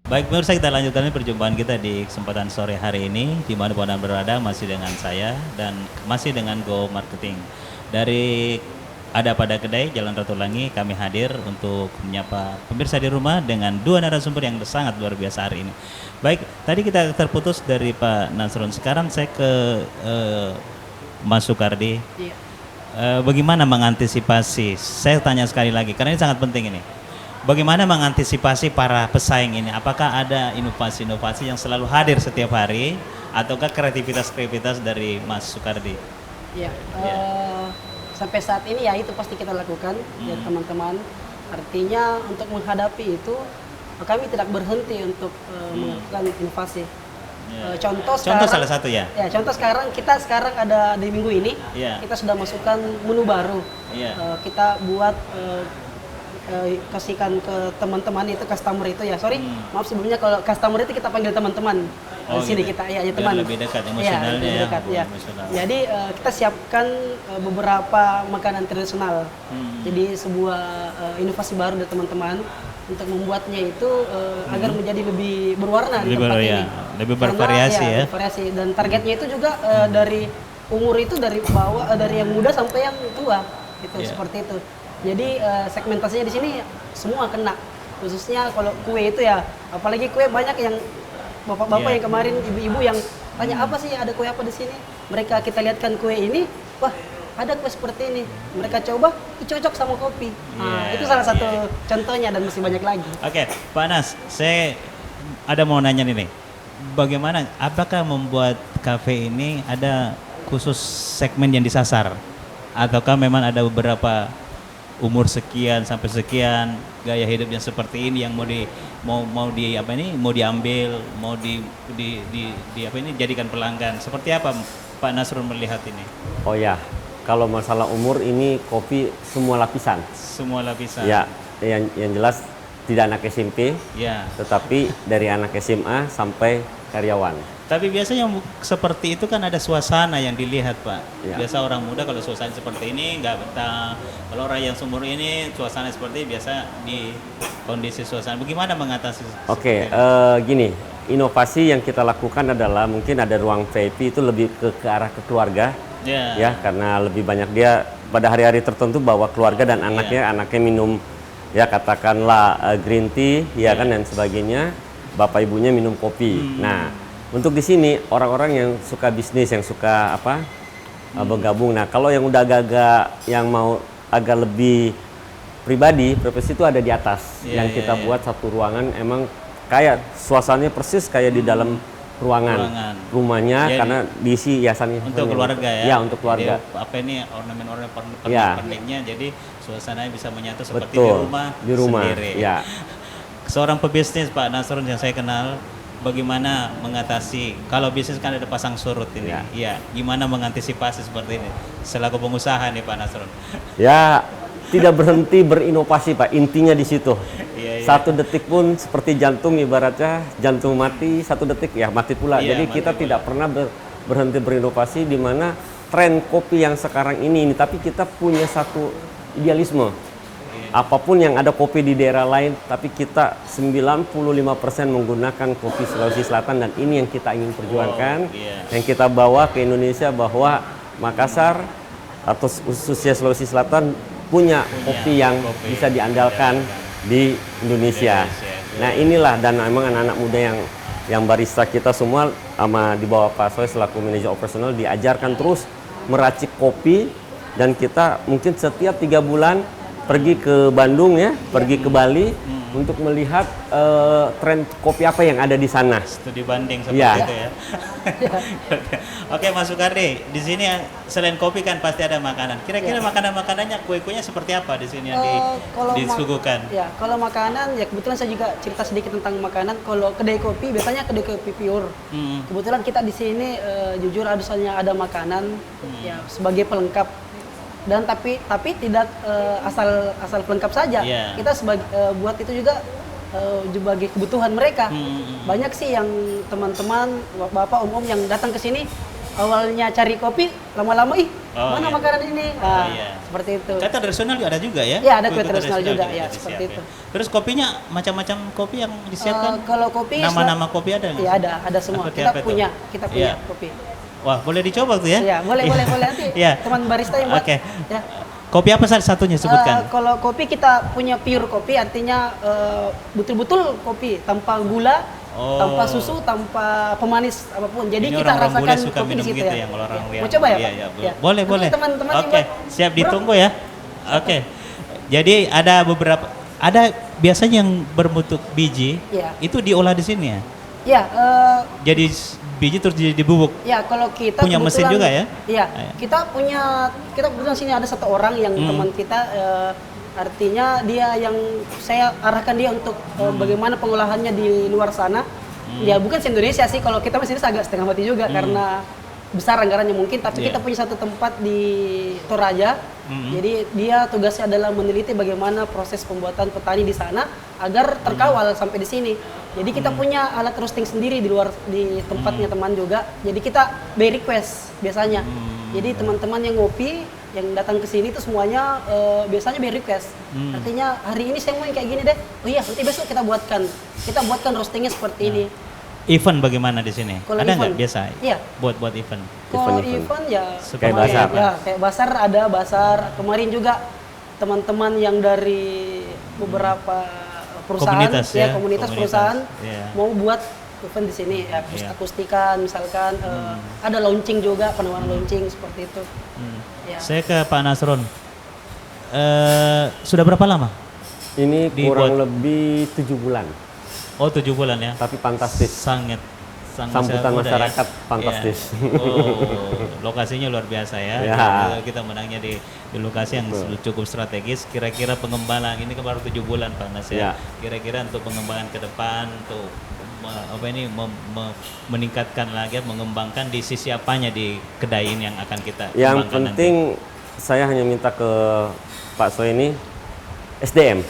Baik, pemirsa, kita lanjutkan perjumpaan kita di kesempatan sore hari ini, di mana Anda berada masih dengan saya dan masih dengan Go Marketing. Dari Ada Pada Kedai, Jalan Ratu Langi, kami hadir untuk menyapa pemirsa di rumah dengan dua narasumber yang sangat luar biasa hari ini. Baik, tadi kita terputus dari Pak Nasrun. Sekarang saya ke Mas Sukardi. Iya. Bagaimana mengantisipasi? Saya tanya sekali lagi, karena ini sangat penting ini. Bagaimana mengantisipasi para pesaing ini? Apakah ada inovasi-inovasi yang selalu hadir setiap hari, ataukah kreativitas-kreativitas dari Mas Sukardi? Iya. Iya. Sampai saat ini ya itu pasti kita lakukan ya teman-teman. Artinya untuk menghadapi itu kami tidak berhenti untuk melakukan inovasi. Ya. Contoh Contoh salah satu ya. Ya, contoh kita sekarang ada di minggu ini Iya. kita sudah masukkan menu baru. Iya. Kita buat kasihkan ke teman-teman itu customer itu ya. Sorry, maaf sebelumnya kalau customer itu kita panggil teman-teman. Di sini gitu. kita ya Biar teman. lebih dekat Iya, emosionalnya lebih ya. dekat, ya. Emosional. Jadi kita siapkan beberapa makanan tradisional. Jadi sebuah inovasi baru dari teman-teman untuk membuatnya itu agar menjadi lebih berwarna di tempat ini. Lebih Karena, bervariasi ya. bervariasi, dan targetnya itu juga dari umur itu dari bawah dari yang muda sampai yang tua gitu, Iya. seperti itu. Jadi segmentasinya di sini semua kena, khususnya kalau kue itu ya, apalagi kue banyak yang bapak-bapak Iya. yang kemarin, ibu-ibu yang tanya apa sih, ada kue apa di sini? Mereka kita lihatkan kue ini, wah ada kue seperti ini. Mereka coba, cocok sama kopi. Nah, Iya, itu salah satu iya. contohnya dan masih banyak lagi. Oke, Pak Nas, saya ada mau nanya nih. Bagaimana, apakah membuat kafe ini ada khusus segmen yang disasar? Ataukah memang ada beberapa umur sekian sampai sekian, gaya hidup yang seperti ini yang mau diambil, mau jadikan pelanggan. Seperti apa Pak Nasrul melihat ini? Oh ya, kalau masalah umur ini kopi semua lapisan. Semua lapisan. Ya, yang jelas tidak anak SMP, Ya. tetapi dari anak SMA sampai karyawan. Tapi biasanya seperti itu kan ada suasana yang dilihat, Pak. Ya. Biasa orang muda kalau suasana seperti ini nggak betah. Kalau orang yang seumur ini suasana seperti ini biasa di kondisi suasana. Bagaimana mengatasi? Oke, seperti itu? gini, inovasi yang kita lakukan adalah mungkin ada ruang VIP itu lebih ke arah ke keluarga, Ya. ya, karena lebih banyak dia pada hari-hari tertentu bawa keluarga dan anaknya minum, ya katakanlah green tea, ya kan, dan sebagainya. Bapak ibunya minum kopi. Nah, untuk di sini orang-orang yang suka bisnis, yang suka bergabung. Nah, kalau yang udah agak-agak yang mau agak lebih pribadi, profesi itu ada di atas. Iya, Yang iya, kita iya. buat satu ruangan emang kayak suasananya persis kayak di dalam ruangan rumahnya, Jadi, karena diisi hiasannya untuk keluarga ya. Ya, untuk keluarga. Jadi, apa ini ornamen-ornamen Ya. perniknya, jadi suasananya bisa menyatu seperti Betul, di rumah sendiri. ya. Seorang pebisnis Pak Nasrun yang saya kenal, bagaimana mengatasi kalau bisnis kan ada pasang surut ini, Ya. iya, gimana mengantisipasi seperti ini selaku pengusaha nih Pak Nasrun? Ya, tidak berhenti berinovasi, Pak. Intinya di situ. Iya, iya. Satu detik pun seperti jantung, ibaratnya jantung mati, satu detik ya mati pula. Iya, Jadi mati kita pula. tidak pernah berhenti berinovasi, di mana tren kopi yang sekarang ini, tapi kita punya satu idealisme. Apapun yang ada kopi di daerah lain, tapi kita 95% menggunakan kopi Sulawesi Selatan, dan ini yang kita ingin perjuangkan, iya. yang kita bawa ke Indonesia, bahwa Makassar atau khususnya Sulawesi Selatan punya kopi yang kopi bisa diandalkan di Indonesia. Nah, inilah, dan memang anak-anak muda yang barista kita semua sama di bawah Pak Soy selaku manajer operasional diajarkan terus meracik kopi, dan kita mungkin setiap 3 bulan pergi ke Bandung ya, pergi ke Bali untuk melihat tren kopi apa yang ada di sana. Studi banding seperti Iya. itu ya. Oke, Mas Sukardi, di sini selain kopi kan pasti ada makanan. Kira-kira makanan-makanannya, kue-kuenya seperti apa di sini yang disuguhkan? Ya, kalau makanan ya kebetulan saya juga cerita sedikit tentang makanan. Kalau kedai kopi biasanya kedai kopi pure. Kebetulan kita di sini jujur ada makanan ya sebagai pelengkap, dan tapi tidak asal pelengkap saja. Yeah. Kita buat itu juga sebagai kebutuhan mereka. Banyak sih yang teman-teman bapak umum yang datang ke sini, awalnya cari kopi, lama-lama Oh, mana iya. makanan ini? Nah, iya. seperti itu. Kue tradisional juga ada juga ya? Iya, ada kue Kue-kue tradisional juga, ya, disiap seperti itu. Terus kopinya macam-macam kopi yang disiapkan? Kalau kopi Nama-nama kopi ada nggak? Iya, ada semua. Seperti Kita apa itu? punya Iya. kopi. Wah, boleh dicoba tuh ya? Iya, boleh nanti. Iya. Teman barista yang buat. Oke. Ya. Kopi apa satunya sebutkan? Kalau kopi kita punya pure kopi, artinya betul-betul kopi tanpa gula, Oh. tanpa susu, tanpa pemanis apapun. Jadi Ini kita orang-orang rasakan bule suka kopi minum di situ gitu ya. yang orang Ya. yang Mau coba ya, iya, Pak? iya, Ya. boleh Nanti boleh. teman-teman yang Oke, buat. siap Bro. ditunggu ya. Oke. Jadi ada biasanya yang berbentuk biji, Iya. itu diolah di sini ya. Ya, Jadi biji terus jadi bubuk. ya kalau kita Punya mesin kebetulan- juga ya? Iya, Iya. kita kebetulan sini ada satu orang yang teman kita, artinya dia yang saya arahkan dia untuk bagaimana pengolahannya di luar sana. Ya bukan se Indonesia sih, kalau kita masih agak setengah mati juga karena besar anggarannya mungkin, tapi Iya. kita punya satu tempat di Toraja. Jadi dia tugasnya adalah meneliti bagaimana proses pembuatan petani di sana agar terkawal sampai di sini. Jadi kita punya alat roasting sendiri di luar di tempatnya teman juga. Jadi kita by request biasanya. Jadi teman-teman yang ngopi yang datang ke sini itu semuanya biasanya by request. Artinya hari ini saya mau yang kayak gini deh. Oh iya, nanti besok kita buatkan roastingnya seperti ini. Event bagaimana di sini? Kalau Ada nggak event? biasa? Iya. Buat event. Kalau Event-event. event ya Seperti kemarin, basar. ya kayak basar ada basar. Kemarin juga teman-teman yang dari beberapa perusahaan Komunitas ya, ya, komunitas komunitas, perusahaan iya. mau buat event di sini ya, Iya. akustikan misalkan ada launching juga, penawaran launching seperti itu. Ya. Saya ke Pak Nasron. Sudah berapa lama? Ini Dibuat. kurang lebih 7 bulan, Oh, 7 bulan ya. tapi fantastis. Sangat Sambutan masih muda masyarakat ya. fantastis. Iya. Oh, lokasinya luar biasa ya. Ya. Jadi kita menangnya di lokasi yang cukup strategis. Kira-kira pengembangan ini kan baru 7 bulan Pak Nas ya. Ya. Kira-kira untuk pengembangan ke depan untuk meningkatkan lagi, mengembangkan di sisi apanya di kedai ini yang akan kita Yang kembangkan penting saya hanya minta ke Pak So ini SDM,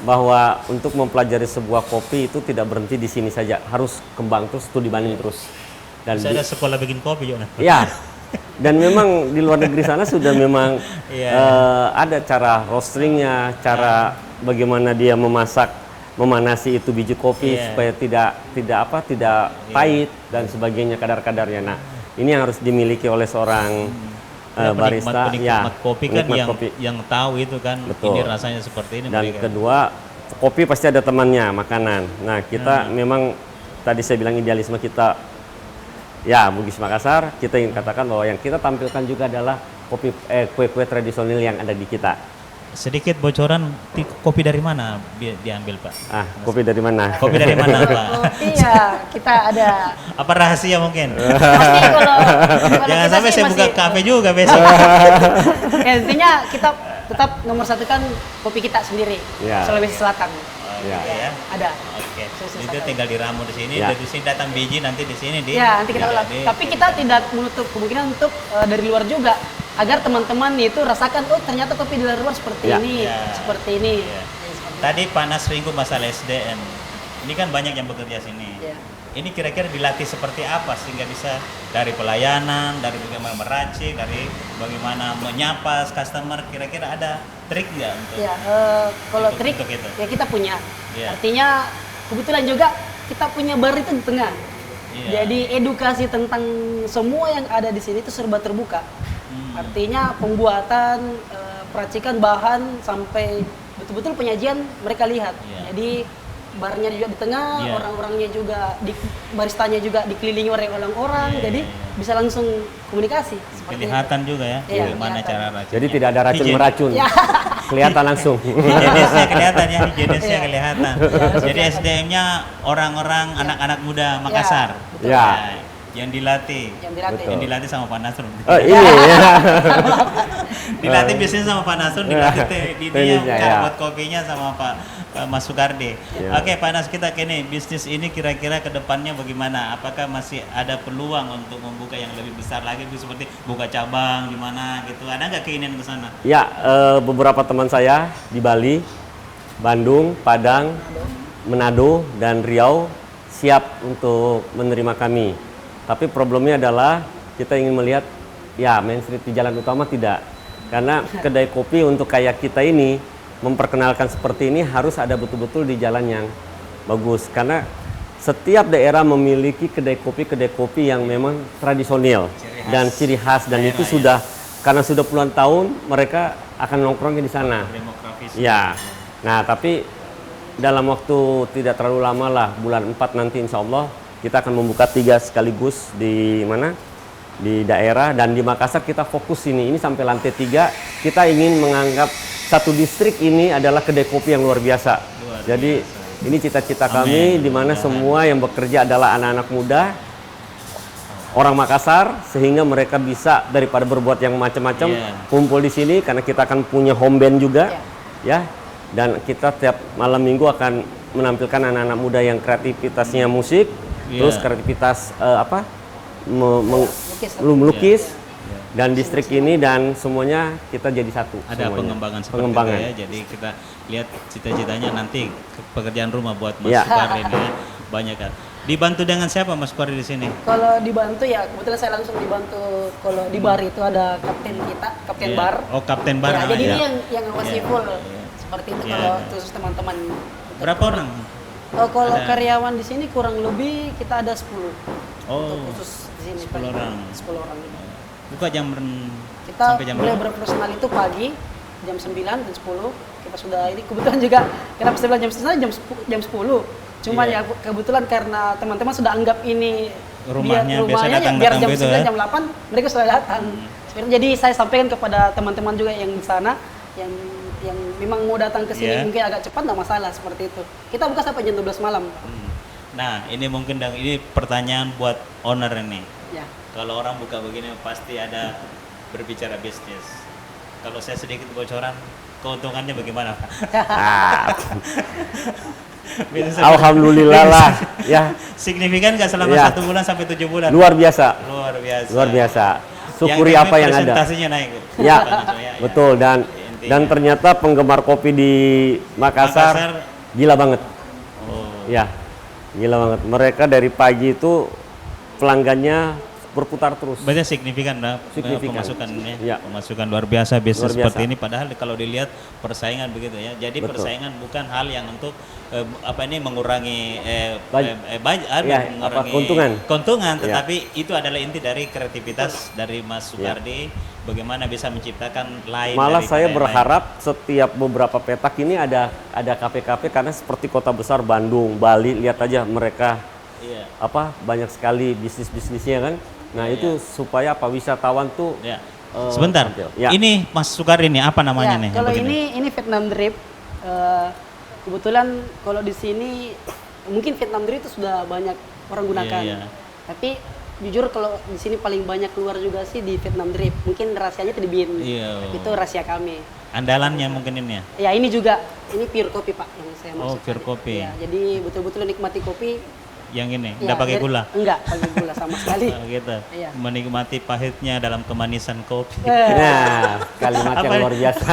bahwa untuk mempelajari sebuah kopi itu tidak berhenti di sini saja, harus kembang terus, studi banding terus. Dan Bisa ada sekolah bikin kopi juga. ya, dan memang di luar negeri sana sudah memang Iya. ada cara roastingnya, cara bagaimana dia memanasi itu biji kopi Iya. supaya tidak pahit dan sebagainya, kadar-kadarnya. Nah, ini yang harus dimiliki oleh seorang barista, penikmat kopi kan penikmat kopi. yang tahu itu kan. Betul. Ini rasanya seperti ini. Dan mereka. kedua, kopi pasti ada temannya, makanan. Nah, kita memang tadi saya bilang idealisme kita, ya Bugis Makassar, kita ingin katakan bahwa yang kita tampilkan juga adalah kue-kue tradisional yang ada di kita. Sedikit bocoran kopi dari mana diambil Pak? Kopi dari mana? Kopi dari mana Pak? Kopi ya kita ada. Apa rahasia mungkin? Pasti kalau Jangan kita sampai sih saya buka masih- kafe juga besok. Ya, intinya kita tetap nomor satu kan kopi kita sendiri, Ya. Sulawesi Selatan. Ya. Ya. Ada. Oke. Sulawesi Itu Selatan. tinggal diramu di sini, Ya. dari sini datang biji, nanti di sini Ya, nanti kita olah. di- Tapi kita tidak menutup kemungkinan untuk dari luar juga, agar teman-teman itu rasakan, oh ternyata kopi di luar seperti Ya. ini, Ya. seperti ini. Ya. Ya, seperti itu. Tadi panas ringgu masalah SDM. Ini kan banyak yang bekerja sini. Ya. Ini kira-kira dilatih seperti apa sehingga bisa dari pelayanan, dari bagaimana meracik, dari bagaimana menyapa customer, kira-kira ada trik nggak untuk? Ya, kalau Untuk- trik untuk itu. ya kita punya. Iya. Artinya kebetulan juga kita punya bar itu di tengah. Iya. Jadi edukasi tentang semua yang ada di sini itu serba terbuka. Artinya pembuatan, peracikan bahan sampai betul-betul penyajian mereka lihat. Iya. Jadi barnya juga di tengah, Iya. orang-orangnya juga baristanya juga dikelilingi oleh orang-orang. Iya, Jadi iya. bisa langsung komunikasi seperti itu. Kelihatan juga ya, Iya, bagaimana kelihatan. cara raciknya. Jadi tidak ada Higienis. racun-meracun, Ya. kelihatan langsung. Higienisnya kelihatan ya, higienisnya Iya. kelihatan. Jadi SDM-nya orang-orang anak-anak muda Makassar. betul. Ya. Yang dilatih. Yang dilatih. Betul. Yang dilatih sama Pak Nasrun. Oh, ini ya. Dilatih biasanya sama Pak Nasrun, dilatih di dia Teknisnya, cara ya. buat kopinya sama Pak Mas Sugarde. Ya. Oke Pak Nas, kita kini bisnis ini kira-kira ke depannya bagaimana? Apakah masih ada peluang untuk membuka yang lebih besar lagi, seperti buka cabang di mana gitu? Ada nggak keinginan ke sana? Ya, beberapa teman saya di Bali, Bandung, Padang, Manado, dan Riau siap untuk menerima kami. Tapi problemnya adalah kita ingin melihat ya Main Street di jalan utama tidak. Karena kedai kopi untuk kayak kita ini memperkenalkan seperti ini harus ada betul-betul di jalan yang bagus. Karena setiap daerah memiliki kedai kopi yang memang tradisional dan ciri khas dan itu sudah karena sudah puluhan tahun mereka akan nongkrongnya di sana. Ya. Nah, tapi dalam waktu tidak terlalu lama lah, bulan 4 nanti insya Allah kita akan membuka 3 sekaligus di mana? Di daerah, dan di Makassar kita fokus ini sampai lantai 3 kita ingin menganggap satu distrik ini adalah kedai kopi yang luar biasa. Jadi ini cita-cita kami di mana semua yang bekerja adalah anak-anak muda orang Makassar, sehingga mereka bisa daripada berbuat yang macam-macam kumpul di sini karena kita akan punya home band juga ya. Dan kita tiap malam minggu akan menampilkan anak-anak muda yang kreativitasnya musik, terus kreativitas melukis dan distrik ini, dan semuanya kita jadi satu. Ada semuanya. pengembangan seperti itu ya. Jadi kita lihat cita-citanya nanti pekerjaan rumah buat Mas Sukar ini banyak kan. Dibantu dengan siapa Mas Sukar di sini? Kalau dibantu ya kebetulan saya langsung dibantu. Kalau di bar itu ada kapten kita, kapten bar. Oh, kapten bar. Ya, jadi ini yang ngawasi full. Seperti itu kalau khusus teman-teman. Berapa orang? Oh, kalau karyawan di sini kurang lebih kita ada 10. Oh, untuk khusus di sini 10 orang. 10 orang. Buka jam kita sampai jam mulai berapa? berprofesional itu pagi jam 9 dan 10 kita sudah ini kebetulan juga kenapa saya bilang jam 10 cuma ya kebetulan karena teman-teman sudah anggap ini rumahnya biar jam 9 jam 8 mereka sudah datang. Jadi saya sampaikan kepada teman-teman juga yang di sana yang memang mau datang ke sini mungkin agak cepat nggak masalah seperti itu. Kita buka sampai jam 12 malam. Nah, ini mungkin ini pertanyaan buat owner ini. Ya. Kalau orang buka begini pasti ada berbicara bisnis. Kalau saya sedikit bocoran, keuntungannya bagaimana Pak? Alhamdulillah lah ya. Signifikan nggak selama 1 bulan sampai 7 bulan? Luar biasa. Luar biasa. Luar biasa. Syukuri apa yang ada. Presentasinya naik. Ya, betul, dan ternyata penggemar kopi di Makassar gila banget. Oh. Ya, gila banget. Mereka dari pagi itu pelanggannya berputar terus. Banyak signifikan lah pemasukannya. Ya. Pemasukan luar biasa bisnis seperti ini. Padahal kalau dilihat persaingan begitu ya. Jadi persaingan bukan hal yang untuk mengurangi keuntungan, tetapi itu adalah inti dari kreativitas dari Mas Sukardi. Bagaimana bisa menciptakan lain. Malah saya berharap setiap beberapa petak ini ada kafe-kafe, karena seperti kota besar Bandung, Bali, lihat aja mereka banyak sekali bisnisnya kan. Nah itu supaya wisatawan tuh sebentar. Ini Mas Sukar ini apa namanya nih? Kalau ini Vietnam Drip. Kebetulan kalau di sini mungkin Vietnam Drip itu sudah banyak orang gunakan. Tapi jujur kalau di sini paling banyak keluar juga sih di Vietnam Drip. Mungkin rahasianya di bin. Itu rahasia kami. Andalannya mungkin ini ya? Ya ini juga, ini pure kopi Pak yang saya maksud. Oh, pure kopi. Ya, jadi betul-betul nikmati kopi. Yang ini, enggak pakai gula? Enggak pakai gula sama sekali. Gitu. Menikmati pahitnya dalam kemanisan kopi. Nah, kalimat yang luar biasa.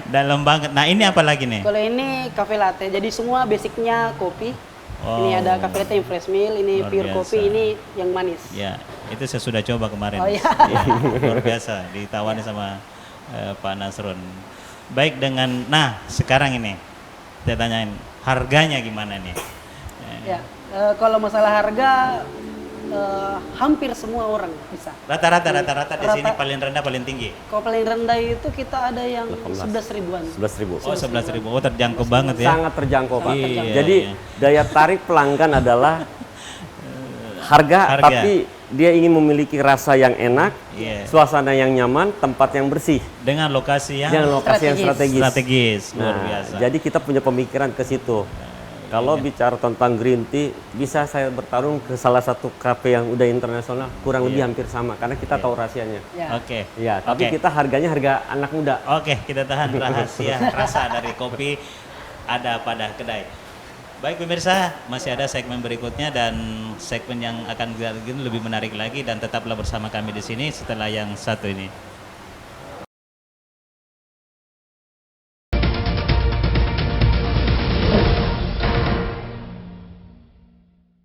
Dalam banget. Nah, ini apa lagi nih? Kalau ini cafe latte. Jadi semua basicnya kopi. Ini ada cafe latte yang fresh meal, ini luar pure kopi, ini yang manis. Ya, itu saya sudah coba kemarin. Oh iya. Luar biasa, ditawani sama Pak Nasrun. Baik sekarang ini saya tanyain, harganya gimana nih? Ya, kalau masalah harga hampir semua orang bisa. Rata-rata di sini paling rendah paling tinggi. Kalau paling rendah itu kita ada yang 11 ribuan. 11.000. Oh, 11.000. Oh, terjangkau banget ya. Sangat terjangkau, Pak. Jadi daya tarik pelanggan adalah harga, tapi dia ingin memiliki rasa yang enak, suasana yang nyaman, tempat yang bersih, dengan lokasi yang strategis. Luar biasa. Jadi kita punya pemikiran ke situ. Kalau bicara tentang green tea, bisa saya bertarung ke salah satu kafe yang udah internasional, kurang lebih hampir sama, karena kita tahu rahasianya. Oke. Ya, tapi kita harganya harga anak muda. Oke, kita tahan rahasia rasa dari kopi ada pada kedai. Baik pemirsa, masih ada segmen berikutnya dan segmen yang akan lebih menarik lagi, dan tetaplah bersama kami di sini setelah yang satu ini.